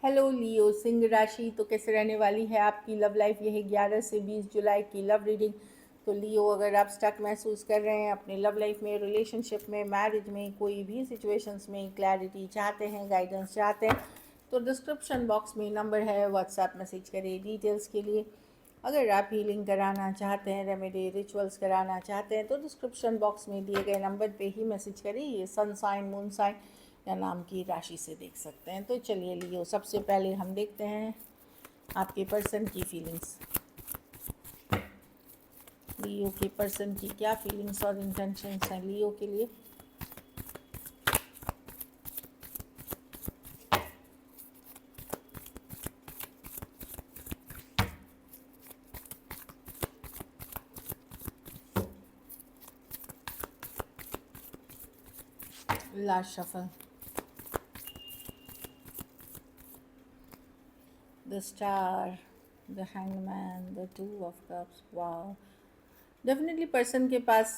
Hello लियो, सिंह राशि तो कैसे रहने वाली है आपकी लव लाइफ। यह 11 से 20 जुलाई की लव रीडिंग। तो लियो, अगर आप स्टक महसूस कर रहे हैं अपने लव लाइफ में, रिलेशनशिप में, मैरिज में, कोई भी सिचुएशंस में क्लैरिटी चाहते हैं, गाइडेंस चाहते हैं, तो डिस्क्रिप्शन बॉक्स में नंबर है, व्हाट्सएप मैसेज करिए डिटेल्स के लिए। अगर आप हीलिंग कराना चाहते हैं, रेमेडी रिचुअल्स कराना चाहते हैं, तो डिस्क्रिप्शन बॉक्स में दिए गए नंबर पे ही मैसेज करिए। ये सन साइन, मून साइन या नाम की राशि से देख सकते हैं। तो चलिए लियो, सबसे पहले हम देखते हैं आपके पर्सन की फीलिंग्स। लियो के पर्सन की क्या फीलिंग्स और इंटेंशंस हैं लियो के लिए। Last shuffle, the star, the hangman, the two of cups. Wow, definitely person के पास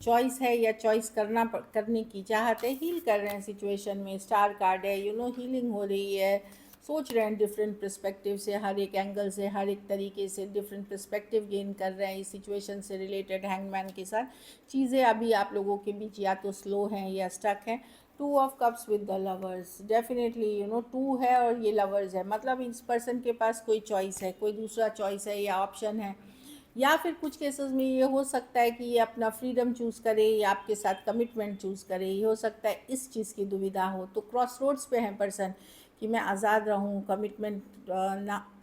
चॉइस है या चॉइस करने की चाहत है। हील कर रहे हैं सिचुएशन में, स्टार कार्ड है, हीलिंग हो रही है। सोच रहे हैं डिफरेंट पर्सपेक्टिव से, हर एक एंगल से, हर एक तरीके से डिफरेंट पर्सपेक्टिव गेन कर रहे हैं इस सिचुएशन से रिलेटेड। हैंगमैन के साथ चीज़ें अभी आप लोगों के बीच या तो स्लो हैं या स्टक हैं। Two of cups with the lovers, definitely two है और ये लवर्स है, मतलब इस पर्सन के पास कोई चॉइस है, कोई दूसरा चॉइस है या ऑप्शन है। या फिर कुछ केसेस में ये हो सकता है कि ये अपना फ्रीडम चूज़ करे या आपके साथ कमिटमेंट चूज़ करे। ये हो सकता है इस चीज़ की दुविधा हो। तो क्रॉस रोड्स पे हैं पर्सन कि मैं आज़ाद रहूं,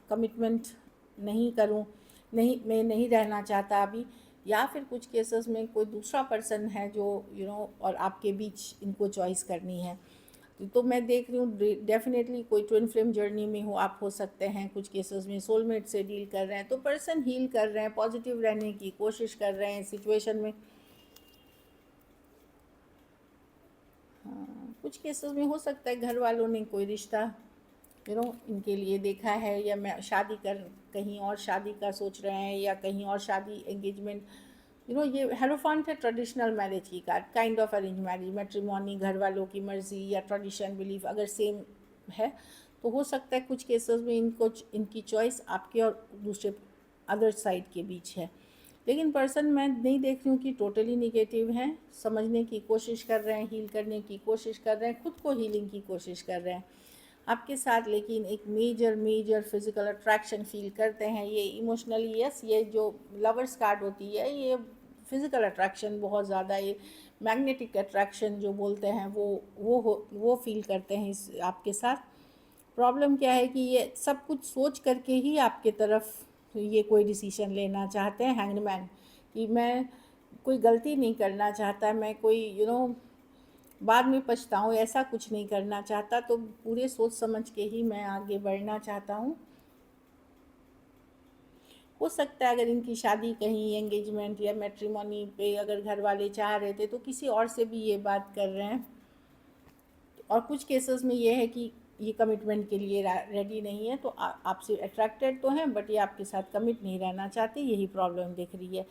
कमिटमेंट नहीं करूं, मैं नहीं रहना चाहता अभी। या फिर कुछ केसेस में कोई दूसरा पर्सन है जो और आपके बीच इनको चॉइस करनी है। तो मैं देख रही हूँ डेफिनेटली कोई ट्विन फ्लेम जर्नी में हो आप, हो सकते हैं कुछ केसेस में सोलमेट से डील कर रहे हैं। तो पर्सन हील कर रहे हैं, पॉजिटिव रहने की कोशिश कर रहे हैं सिचुएशन में। हाँ, कुछ केसेस में हो सकता है घर वालों ने कोई रिश्ता इनके लिए देखा है, या मैं शादी कर कहीं और शादी का सोच रहे हैं, या कहीं और शादी एंगेजमेंट। ये हेरोफांट है ट्रेडिशनल मैरिज की card, kind of arrange marriage, matrimony, घर वालों की मर्जी या ट्रेडिशन बिलीफ अगर सेम है तो हो सकता है कुछ केसेस में इनकी चॉइस आपके और दूसरे अदर साइड के बीच है। लेकिन पर्सन मैं नहीं देख रही हूँ कि टोटली निगेटिव हैं, समझने की कोशिश कर रहे हैं, हील करने की कोशिश कर रहे हैं, खुद को हीलिंग की कोशिश कर रहे हैं आपके साथ। लेकिन एक मेजर फिजिकल अट्रैक्शन फील करते हैं ये इमोशनली। यस, ये जो लवर्स कार्ड होती है ये फिजिकल अट्रैक्शन बहुत ज़्यादा, ये मैग्नेटिक अट्रैक्शन जो बोलते हैं वो फील करते हैं इस आपके साथ। प्रॉब्लम क्या है कि ये सब कुछ सोच करके ही आपके तरफ ये कोई डिसीजन लेना चाहते हैं हैंगमैन, कि मैं कोई गलती नहीं करना चाहता, मैं कोई बाद में पछताऊँ ऐसा कुछ नहीं करना चाहता। तो पूरे सोच समझ के ही मैं आगे बढ़ना चाहता हूँ। हो सकता है अगर इनकी शादी कहीं एंगेजमेंट या मैट्रिमोनी पे अगर घर वाले चाह रहे थे तो किसी और से भी ये बात कर रहे हैं। और कुछ केसेस में ये है कि ये कमिटमेंट के लिए रेडी नहीं है, तो आपसे अट्रैक्टेड तो हैं बट ये आपके साथ कमिट नहीं रहना चाहते, यही प्रॉब्लम दिख रही है।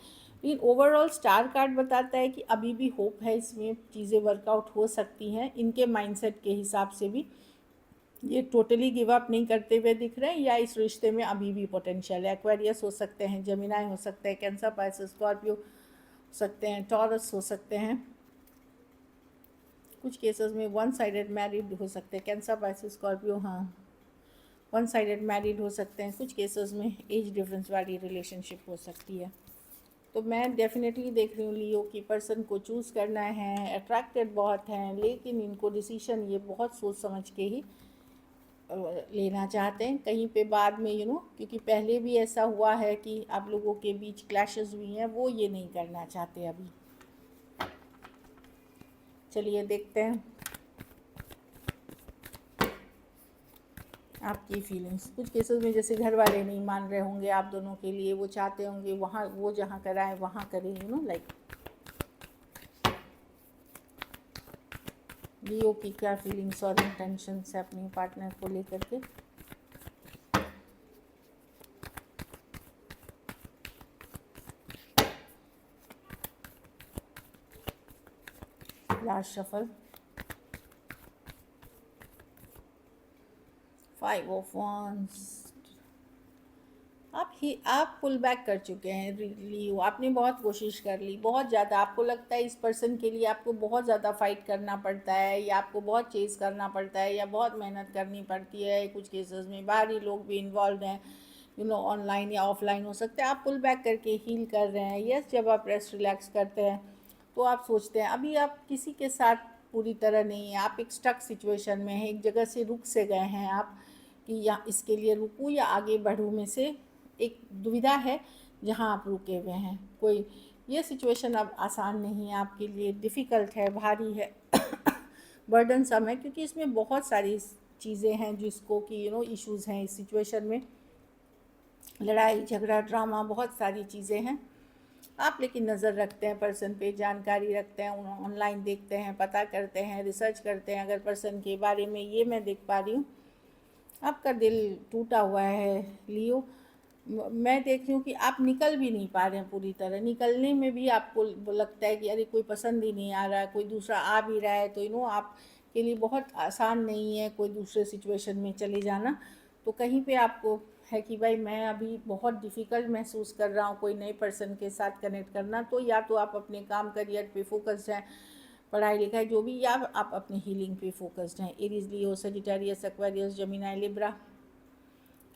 लेकिन ओवरऑल स्टार कार्ड बताता है कि अभी भी होप है, इसमें चीज़ें वर्कआउट हो सकती हैं इनके माइंडसेट के हिसाब से भी। ये टोटली गिव अप नहीं करते हुए दिख रहे हैं, या इस रिश्ते में अभी भी पोटेंशियल है। एक्वेरियस हो सकते हैं, जेमिनाई हो सकते हैं, कैंसर, पाइसेस, स्कॉर्पियो हो सकते हैं, टॉरस हो सकते हैं। कुछ केसेस में वन साइडेड मैरिड हो सकते हैं, कैंसर, पाइसेस, स्कॉर्पियो। हाँ, वन साइडेड मैरिड हो सकते हैं। कुछ केसेस में एज डिफरेंस वाली रिलेशनशिप हो सकती है। तो मैं डेफिनेटली देख रही हूँ लियो की पर्सन को चूज़ करना है, अट्रैक्टेड बहुत हैं, लेकिन इनको डिसीजन ये बहुत सोच समझ के ही लेना चाहते हैं। कहीं पे बाद में क्योंकि पहले भी ऐसा हुआ है कि आप लोगों के बीच क्लैशेस हुई हैं, वो ये नहीं करना चाहते अभी। चलिए देखते हैं आपकी फीलिंग्स। कुछ केसेस में जैसे घर वाले नहीं मान रहे होंगे आप दोनों के लिए, वो चाहते होंगे वहाँ, वो जहाँ कराएं वहाँ करें, लाइक। लियो की क्या फीलिंग्स और इंटेंशंस है अपने पार्टनर को लेकर के। Last shuffle, five of wands। आप पुल बैक कर चुके हैं लियो। आपने बहुत कोशिश कर ली, बहुत ज़्यादा। आपको लगता है इस पर्सन के लिए आपको बहुत ज़्यादा फाइट करना पड़ता है, या आपको बहुत चेज़ करना पड़ता है, या बहुत मेहनत करनी पड़ती है। कुछ केसेस में बाहरी लोग भी इन्वॉल्व हैं, ऑनलाइन या ऑफलाइन हो सकते हैं। आप पुल बैक करके हील कर रहे हैं। यस, जब आप रेस्ट रिलैक्स करते हैं तो आप सोचते हैं अभी आप किसी के साथ पूरी तरह नहीं है, आप एक स्टक सिचुएशन में हैं, एक जगह से रुक से गए हैं आप, कि या इसके लिए रुकूं या आगे बढ़ूं में से एक दुविधा है जहां आप रुके हुए हैं। कोई ये सिचुएशन अब आसान नहीं है आपके लिए, डिफ़िकल्ट है, भारी है, बर्डनसम है, क्योंकि इसमें बहुत सारी चीज़ें हैं जिसको कि इश्यूज़ हैं इस सिचुएशन में। लड़ाई झगड़ा ड्रामा, बहुत सारी चीज़ें हैं। आप लेकिन नज़र रखते हैं पर्सन पे, जानकारी रखते हैं, ऑनलाइन देखते हैं, पता करते हैं, रिसर्च करते हैं अगर पर्सन के बारे में। ये मैं देख पा रही हूँ आपका दिल टूटा हुआ है लियो। मैं देख रही हूँ कि आप निकल भी नहीं पा रहे हैं पूरी तरह। निकलने में भी आपको लगता है कि अरे कोई पसंद ही नहीं आ रहा है, कोई दूसरा आ भी रहा है तो आप के लिए बहुत आसान नहीं है कोई दूसरे सिचुएशन में चले जाना। तो कहीं पे आपको है कि भाई मैं अभी बहुत डिफ़िकल्ट महसूस कर रहा हूँ कोई नए पर्सन के साथ कनेक्ट करना। तो या तो आप अपने काम करियर पे फोकस्ड हैं, पढ़ाई लिखाई जो भी, या आप अपने हीलिंग पे फोकस्ड हैं। Aries, Leo, Sagittarius, Aquarius, Gemini, Libra,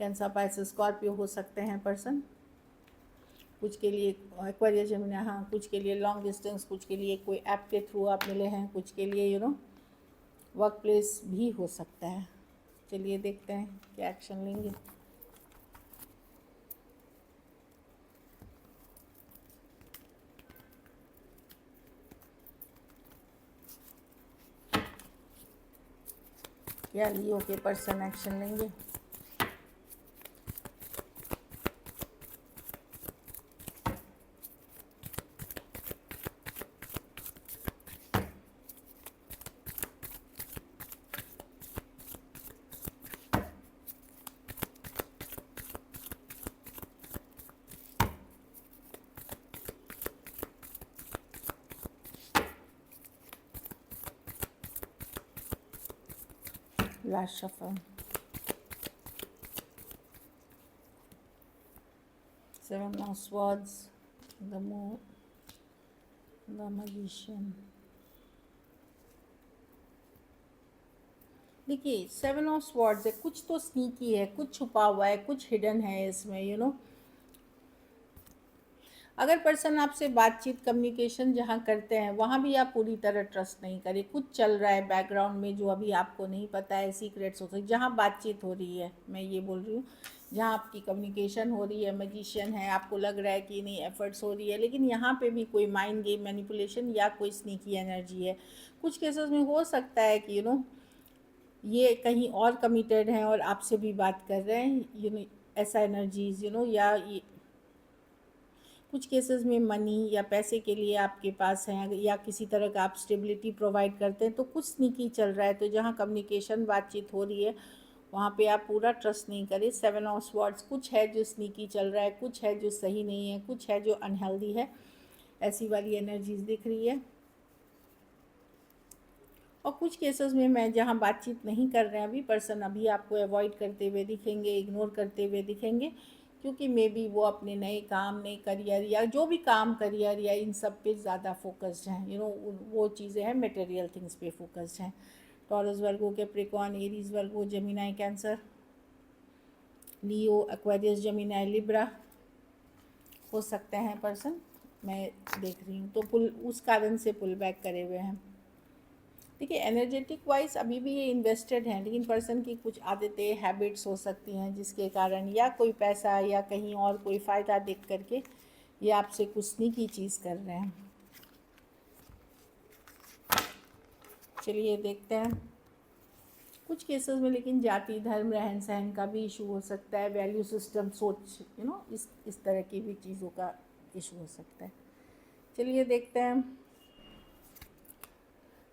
Cancer, Pisces, Scorpio हो सकते हैं पर्सन। कुछ के लिए एक्वेरियस, जेमिनी, हाँ, कुछ के लिए लॉन्ग डिस्टेंस, कुछ के लिए कोई ऐप के थ्रू आप मिले हैं, कुछ के लिए वर्क प्लेस भी हो सकता है। चलिए देखते हैं क्या एक्शन लेंगे। क्या लियो के पर्सन एक्शन लेंगे। Last shuffle, seven of swords, the moon, the magician. देखिए, सेवन ऑफ स्वॉर्ड्स है, कुछ तो स्नीकी है, कुछ छुपा हुआ है, कुछ हिडन है इसमें। अगर पर्सन आपसे बातचीत कम्युनिकेशन जहाँ करते हैं वहाँ भी आप पूरी तरह ट्रस्ट नहीं करें। कुछ चल रहा है बैकग्राउंड में जो अभी आपको नहीं पता है, सीक्रेट्स हो सकते। जहाँ बातचीत हो रही है, मैं ये बोल रही हूँ, जहाँ आपकी कम्युनिकेशन हो रही है, मैजिशियन है, आपको लग रहा है कि नहीं एफर्ट्स हो रही है, लेकिन यहाँ पे भी कोई माइंड गेम, मैनिपुलेशन या कोई स्नीकी एनर्जी है। कुछ केसेस में हो सकता है कि ये कहीं और कमिटेड हैं और आपसे भी बात कर रहे हैं, ऐसा एनर्जीज, या ये कुछ केसेस में मनी या पैसे के लिए आपके पास हैं, या किसी तरह का आप स्टेबिलिटी प्रोवाइड करते हैं, तो कुछ स्नीकी चल रहा है। तो जहाँ कम्युनिकेशन बातचीत हो रही है वहाँ पे आप पूरा ट्रस्ट नहीं करें। सेवन ऑफ स्वॉर्ड्स, कुछ है जो स्नीकी चल रहा है, कुछ है जो सही नहीं है, कुछ है जो अनहेल्दी है, ऐसी वाली एनर्जीज दिख रही है। और कुछ केसेस में मैं जहाँ बातचीत नहीं कर रहे हैं अभी पर्सन, अभी आपको अवॉइड करते हुए दिखेंगे, इग्नोर करते हुए दिखेंगे, क्योंकि मे बी वो अपने नए काम, नए करियर, या जो भी काम करियर या इन सब पे ज़्यादा फोकस्ड हैं। वो चीज़ें हैं, मटेरियल थिंग्स पे फोकस्ड हैं। टॉरस, वर्गो, कैप्रिकॉर्न, एरीज, वर्गो, जेमिनी, कैंसर, लियो, एक्वेरियस, जेमिनी, लिब्रा हो सकते हैं पर्सन, मैं देख रही हूँ। तो पुल उस कारण से पुल बैक करे हुए हैं। देखिए, एनर्जेटिक वाइज अभी भी ये इन्वेस्टेड हैं, लेकिन पर्सन की कुछ आदतें, हैबिट्स हो सकती हैं जिसके कारण, या कोई पैसा या कहीं और कोई फ़ायदा देख करके ये आपसे कुछ स्नीकी चीज़ कर रहे हैं। चलिए देखते हैं। कुछ केसेस में लेकिन जाति, धर्म, रहन सहन का भी इशू हो सकता है, वैल्यू सिस्टम, सोच, इस तरह की भी चीज़ों का इशू हो सकता है। चलिए देखते हैं।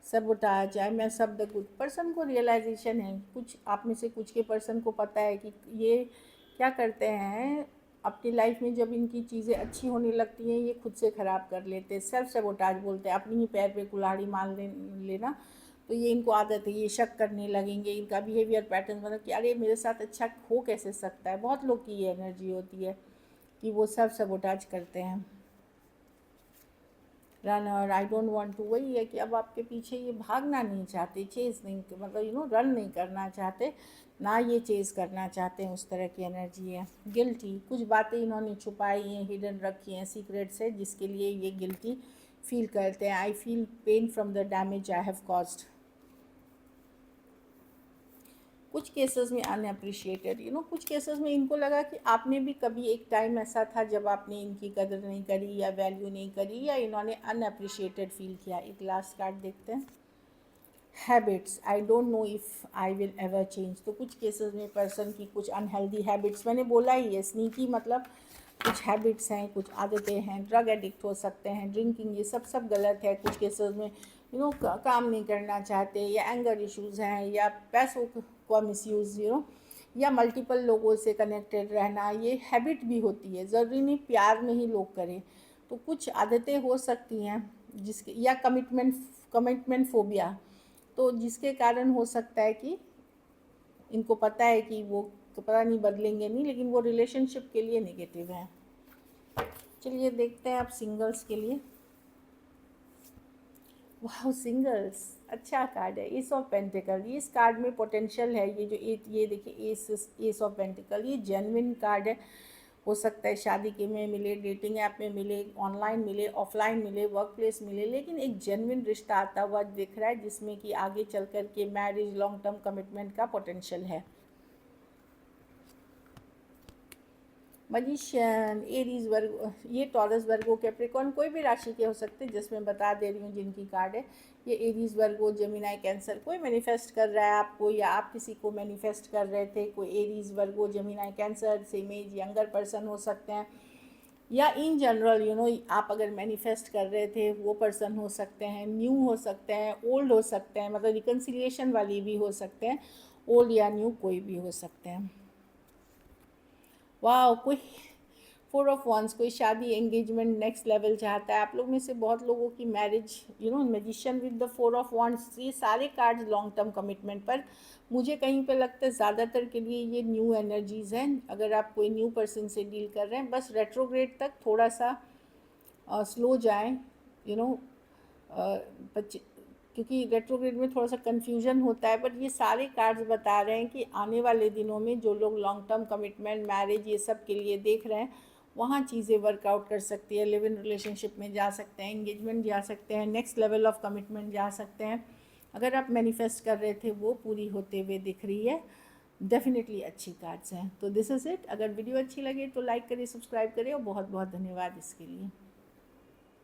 सबोटाज, चाहे मैं शब्द, कुछ पर्सन को रियलाइजेशन है, कुछ आप में से कुछ के पर्सन को पता है कि ये क्या करते हैं अपनी लाइफ में। जब इनकी चीज़ें अच्छी होने लगती हैं ये खुद से ख़राब कर लेते हैं, सेल्फ सबोटाज बोलते हैं, अपनी ही पैर पे कुल्हाड़ी मार लेना। तो ये इनको आदत है, ये शक करने लगेंगे, इनका बिहेवियर पैटर्न मतलब कि अरे मेरे साथ अच्छा हो कैसे सकता है। बहुत लोग की ये एनर्जी होती है कि वो सेल्फ सबोटाज करते हैं। Runner, I don't want to, वही है कि अब आपके पीछे ये भागना नहीं चाहते, चेज़ नहीं, मतलब रन नहीं करना चाहते, ना ये चेज़ करना चाहते हैं, उस तरह की एनर्जी है। गिल्टी, कुछ बातें इन्होंने छुपाई हैं, हिडन रखी हैं, सीक्रेट्स है, जिसके लिए ये गिल्टी फील करते हैं। I feel pain from the damage I have caused. कुछ केसेस में अनअप्रिशिएटेड, कुछ केसेस में इनको लगा कि आपने भी कभी एक टाइम ऐसा था जब आपने इनकी कदर नहीं करी या वैल्यू नहीं करी या इन्होंने अनअप्रिशिएटेड फील किया। एक लास्ट कार्ड देखते हैं। Habits, I don't know if I will ever change. तो कुछ केसेस में पर्सन की कुछ अनहेल्दी हैबिट्स, मैंने बोला ही है, स्नीकी मतलब कुछ हैबिट्स हैं, कुछ आदतें हैं, ड्रग एडिक्ट हो सकते हैं, ड्रिंकिंग, ये सब गलत है। कुछ केसेस में काम नहीं करना चाहते, या एंगर इश्यूज़ हैं, या पैसों का मिसयूज़, या मल्टीपल लोगों से कनेक्टेड रहना, ये हैबिट भी होती है, ज़रूरी नहीं प्यार में ही लोग करें। तो कुछ आदतें हो सकती हैं जिसके, या कमिटमेंट फोबिया, तो जिसके कारण हो सकता है कि इनको पता है कि वो पता नहीं बदलेंगे नहीं, लेकिन वो रिलेशनशिप के लिए नेगेटिव है। चलिए देखते हैं आप सिंगल्स के लिए। वाह, सिंगल्स अच्छा कार्ड है, एस ऑफ पेंटिकल। ये इस कार्ड में पोटेंशियल है, ये जो ये देखिए एस ऑफ पेंटिकल, ये जेन्युइन कार्ड है। हो सकता है शादी के में मिले, डेटिंग ऐप में मिले, ऑनलाइन मिले, ऑफलाइन मिले, वर्क प्लेस मिले, लेकिन एक जेन्युइन रिश्ता आता हुआ दिख रहा है, जिसमें कि आगे चल कर के मैरिज, लॉन्ग टर्म कमिटमेंट का पोटेंशियल है। मजिशियन, एरीज, वर्गो, ये टॉरस, वर्गो, कैप्रिकॉर्न, कोई भी राशि के हो सकते हैं, जिसमें बता दे रही हूँ जिनकी कार्ड है। ये एरीज, वर्गो, जेमिनाई, कैंसर, कोई मैनिफेस्ट कर रहा है आपको, या आप किसी को मैनिफेस्ट कर रहे थे। कोई Aries, Virgo, Gemini, Cancer, same age, younger person हो सकते हैं, या इन जनरल आप अगर मैनिफेस्ट कर रहे थे वो पर्सन हो सकते हैं, न्यू हो सकते हैं, ओल्ड हो सकते हैं, मतलब रिकन्सिलिएशन वाली भी हो सकते हैं, ओल्ड या न्यू कोई भी हो सकते हैं। वाह, कोई 4 ऑफ 1, कोई शादी, एंगेजमेंट, नेक्स्ट लेवल चाहता है। आप लोग में से बहुत लोगों की marriage, magician with the 4 of 1, ये सारे कार्ड्स लॉन्ग टर्म कमिटमेंट पर मुझे कहीं पे लगता है ज़्यादातर के लिए ये न्यू एनर्जीज़ हैं। अगर आप कोई न्यू पर्सन से डील कर रहे हैं, बस रेट्रोग्रेड तक थोड़ा सा स्लो जाएं, यू नो क्योंकि रेट्रोग्रेड में थोड़ा सा कन्फ्यूजन होता है। बट ये सारे कार्ड्स बता रहे हैं कि आने वाले दिनों में जो लोग लॉन्ग टर्म कमिटमेंट, मैरिज, ये सब के लिए देख रहे हैं, वहाँ चीज़ें वर्कआउट कर सकती है। लिव इन रिलेशनशिप में जा सकते हैं, एंगेजमेंट जा सकते हैं, नेक्स्ट लेवल ऑफ कमिटमेंट जा सकते हैं। अगर आप मैनिफेस्ट कर रहे थे वो पूरी होते हुए दिख रही है। डेफिनेटली अच्छी कार्ड्स हैं। तो दिस इज़ इट। अगर वीडियो अच्छी लगे तो लाइक करिए, सब्सक्राइब करिए, और बहुत बहुत धन्यवाद इसके लिए।